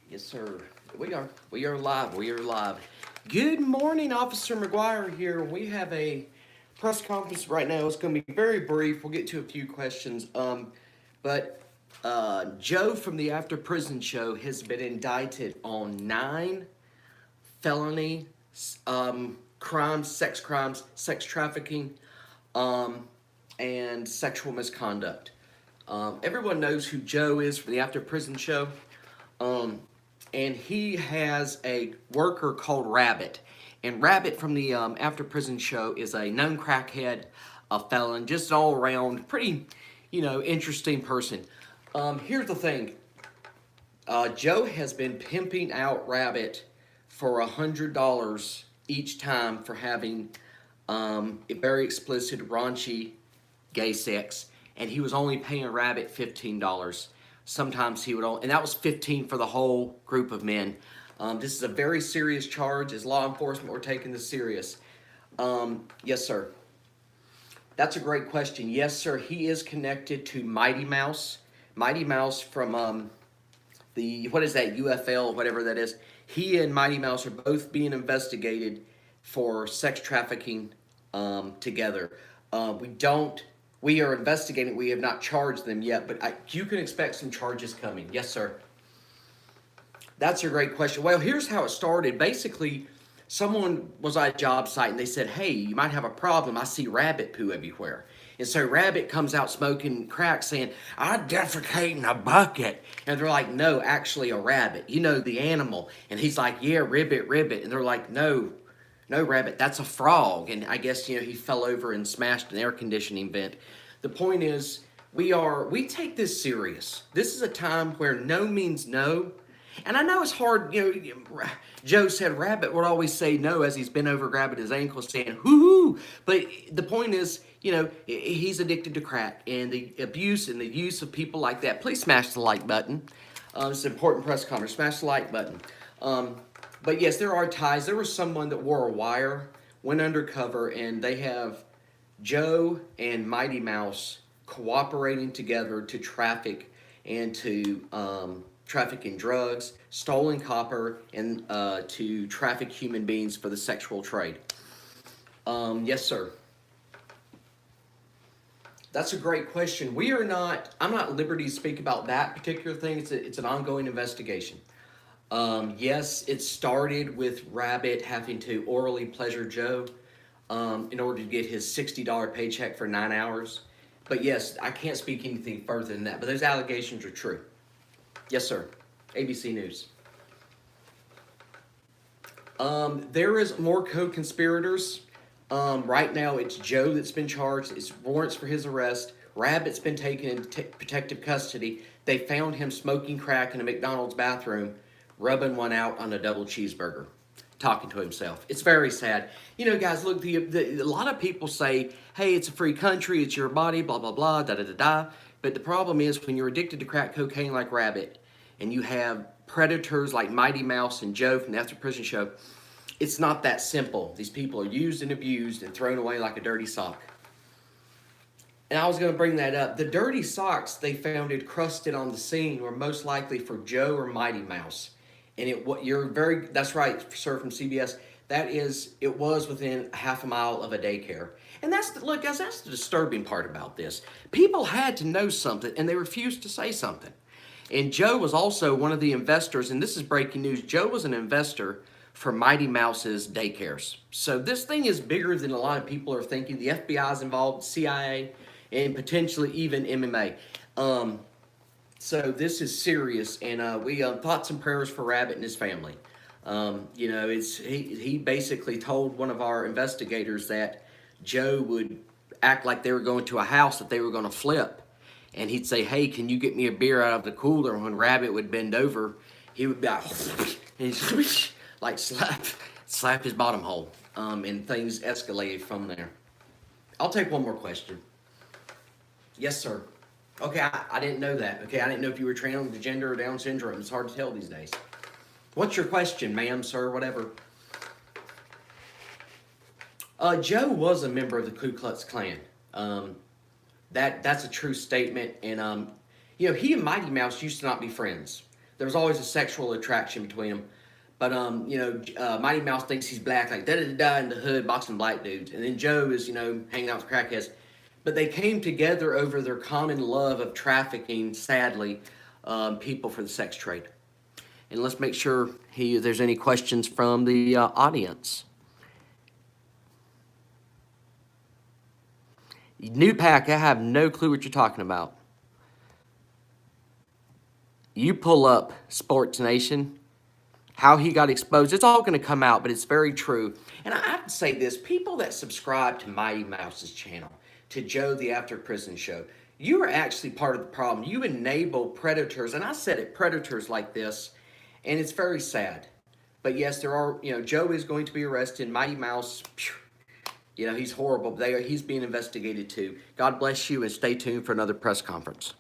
Yes, sir. We are. We are live. We are live. Good morning, Officer McGuire here. We have a press conference right now. It's going to be very brief. We'll get to a few questions. But Joe from the After Prison Show has been indicted on 9 felony crimes, sex trafficking, um, and sexual misconduct. Everyone knows who Joe is from the After Prison Show. Um, and he has a worker called Rabbit. And Rabbit from the After Prison Show is a known crackhead, a felon, just an all around pretty, interesting person. Here's the thing. Joe has been pimping out Rabbit for $100 each time for having a very explicit, raunchy gay sex, and he was only paying Rabbit $15. Sometimes he would only, and that was 15 for the whole group of men. This is a very serious charge. As law enforcement, we're taking this serious. Yes, sir. That's a great question. Yes, sir. He is connected to Mighty Mouse. Mighty Mouse from what is that, UFL, whatever that is. He and Mighty Mouse are both being investigated for sex trafficking together. We are investigating. We have not charged them yet, but you can expect some charges coming. Yes, sir. That's a great question. Well, here's how it started. Basically, someone was at a job site and they said, "Hey, you might have a problem. I see rabbit poo everywhere." And so Rabbit comes out smoking crack saying, "I defecate in a bucket." And they're like, "No, actually a rabbit. You know, the animal." And he's like, "Yeah, ribbit, ribbit." And they're like, "No, no, Rabbit, that's a frog." And I guess, he fell over and smashed an air conditioning vent. The point is, we take this serious. This is a time where no means no. And I know it's hard, Joe said Rabbit would always say no as he's bent over grabbing his ankle saying, "Hoo-hoo." But the point is, he's addicted to crack and the abuse and the use of people like that. Please smash the like button. It's an important press conference. Smash the like button. But yes, there are ties. There was someone that wore a wire, went undercover, and they have Joe and Mighty Mouse cooperating together to traffic and to traffic in drugs, stolen copper, and to traffic human beings for the sexual trade. Yes, sir. That's a great question. I'm not at liberty to speak about that particular thing. It's an ongoing investigation. Yes, it started with Rabbit having to orally pleasure Joe in order to get his $60 paycheck for 9 hours. But yes, I can't speak anything further than that. But those allegations are true. Yes, sir. ABC News. There is more co-conspirators. Right now, it's Joe that's been charged. It's warrants for his arrest. Rabbit's been taken into protective custody. They found him smoking crack in a McDonald's bathroom, rubbing one out on a double cheeseburger, talking to himself. It's very sad. Guys, look, a lot of people say, "Hey, it's a free country, it's your body, blah, blah, blah, da, da, da, da." But the problem is when you're addicted to crack cocaine like Rabbit, and you have predators like Mighty Mouse and Joe from the After Prison Show, it's not that simple. These people are used and abused and thrown away like a dirty sock. And I was going to bring that up. The dirty socks they found encrusted on the scene were most likely for Joe or Mighty Mouse. And that's right, sir, from CBS. It was within half a mile of a daycare. And look, guys, that's the disturbing part about this. People had to know something, and they refused to say something. And Joe was also one of the investors, and this is breaking news. Joe was an investor for Mighty Mouse's daycares. So this thing is bigger than a lot of people are thinking. The FBI is involved, CIA, and potentially even MMA. So this is serious, and we thoughts and prayers for Rabbit and his family. He basically told one of our investigators that Joe would act like they were going to a house that they were going to flip, and he'd say, "Hey, can you get me a beer out of the cooler?" And when Rabbit would bend over, he would be like, and he'd like slap his bottom hole, and things escalated from there. I'll take one more question. Yes, sir. Okay, I didn't know that. Okay, I didn't know if you were transgender or Down syndrome. It's hard to tell these days. What's your question, ma'am, sir, whatever? Joe was a member of the Ku Klux Klan. That's a true statement. And he and Mighty Mouse used to not be friends. There was always a sexual attraction between them. But Mighty Mouse thinks he's black, like da da da in the hood, boxing black dudes, and then Joe is hanging out with crackheads. But they came together over their common love of trafficking, sadly, people for the sex trade. And let's make sure there's any questions from the audience. New Pack, I have no clue what you're talking about. You pull up Sports Nation, how he got exposed. It's all going to come out, but it's very true. And I have to say this, people that subscribe to Mighty Mouse's channel, to Joe the After Prison Show, you are actually part of the problem. You enable predators, and I said it, predators like this, and it's very sad. But yes, there are, Joe is going to be arrested. Mighty Mouse, he's horrible. He's being investigated too. God bless you, and stay tuned for another press conference.